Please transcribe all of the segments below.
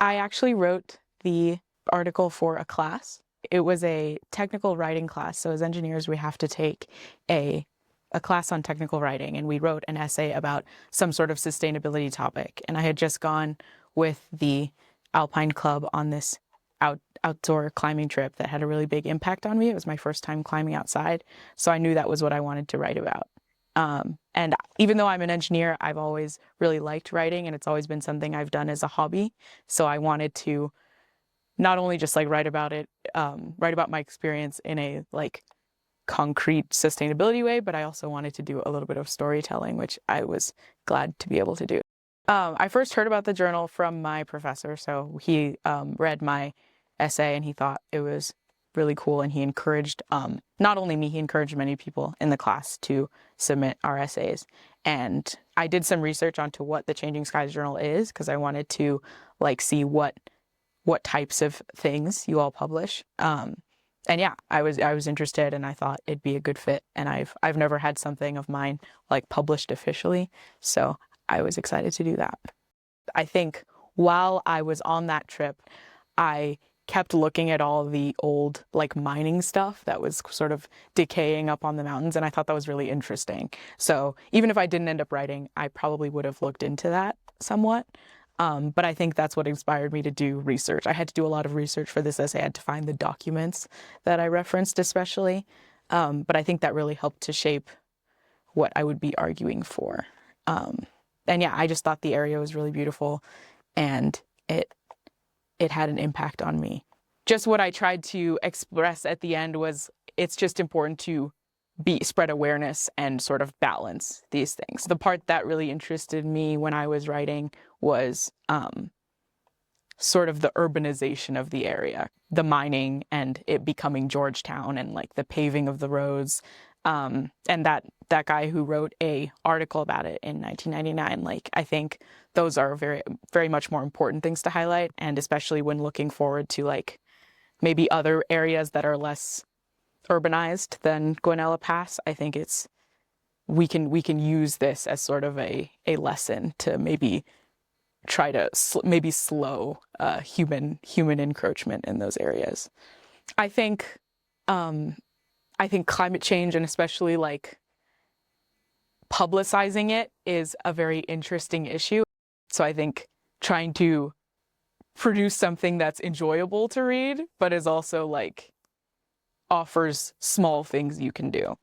I actually wrote the article for a class. It was a technical writing class. So as engineers, we have to take a class on technical writing, and we wrote an essay about some sort of sustainability topic. And I had just gone with the Alpine Club on this outdoor climbing trip that had a really big impact on me. It was my first time climbing outside, so I knew that was what I wanted to write about. And even though I'm an engineer, I've always really liked writing, and it's always been something I've done as a hobby. So I wanted to not only just like write about it, write about my experience in a like concrete sustainability way, but I also wanted to do a little bit of storytelling, which I was glad to be able to do. I first heard about the journal from my professor. So he read my essay and he thought it was really cool, and he encouraged not only me, he encouraged many people in the class to submit our essays. And I did some research onto what the Changing Skies Journal is, because I wanted to like see what types of things you all publish. And yeah, I was interested, and I thought it'd be a good fit. And I've never had something of mine like published officially, so I was excited to do that. I think while I was on that trip, I kept looking at all the old like mining stuff that was sort of decaying up on the mountains, and I thought that was really interesting. So even if I didn't end up writing, I probably would have looked into that somewhat. But I think that's what inspired me to do research. I had to do a lot of research for this essay. I had to find the documents that I referenced especially. But I think that really helped to shape what I would be arguing for. And yeah, I just thought the area was really beautiful, and it had an impact on me. Just what I tried to express at the end was it's just important to spread awareness and sort of balance these things. The part that really interested me when I was writing was sort of the urbanization of the area, the mining and it becoming Georgetown, and like the paving of the roads. And that guy who wrote a article about it in 1999, like I think those are very, very much more important things to highlight. And especially when looking forward to like maybe other areas that are less urbanized than Guanella Pass, I think we can use this as sort of a lesson to maybe try to slow human encroachment in those areas. I think climate change, and especially like publicizing it, is a very interesting issue. So I think trying to produce something that's enjoyable to read, but is also like offers small things you can do,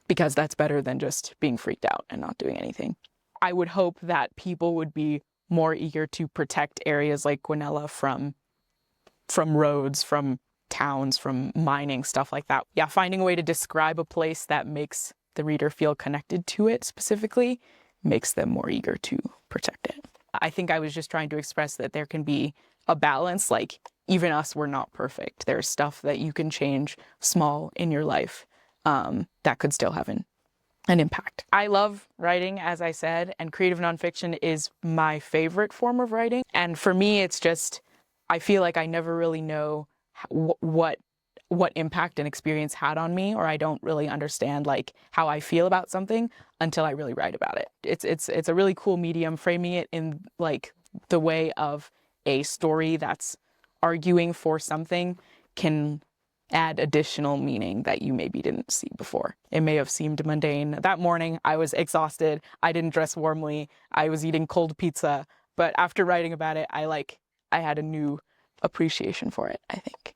because that's better than just being freaked out and not doing anything. I would hope that people would be more eager to protect areas like Guanella from roads, from towns, from mining, stuff like that. Yeah, finding a way to describe a place that makes the reader feel connected to it specifically makes them more eager to protect it. I think I was just trying to express that there can be a balance. Like even us, we're not perfect. There's stuff that you can change small in your life that could still have an impact. I love writing, as I said, and creative nonfiction is my favorite form of writing. And for me, it's just, I feel like I never really know what impact an experience had on me, or I don't really understand like how I feel about something until I really write about it. It's a really cool medium. Framing it in like the way of a story that's arguing for something can add additional meaning that you maybe didn't see before. It may have seemed mundane. That morning I was exhausted. I didn't dress warmly. I was eating cold pizza. But after writing about it, I had a new appreciation for it, I think.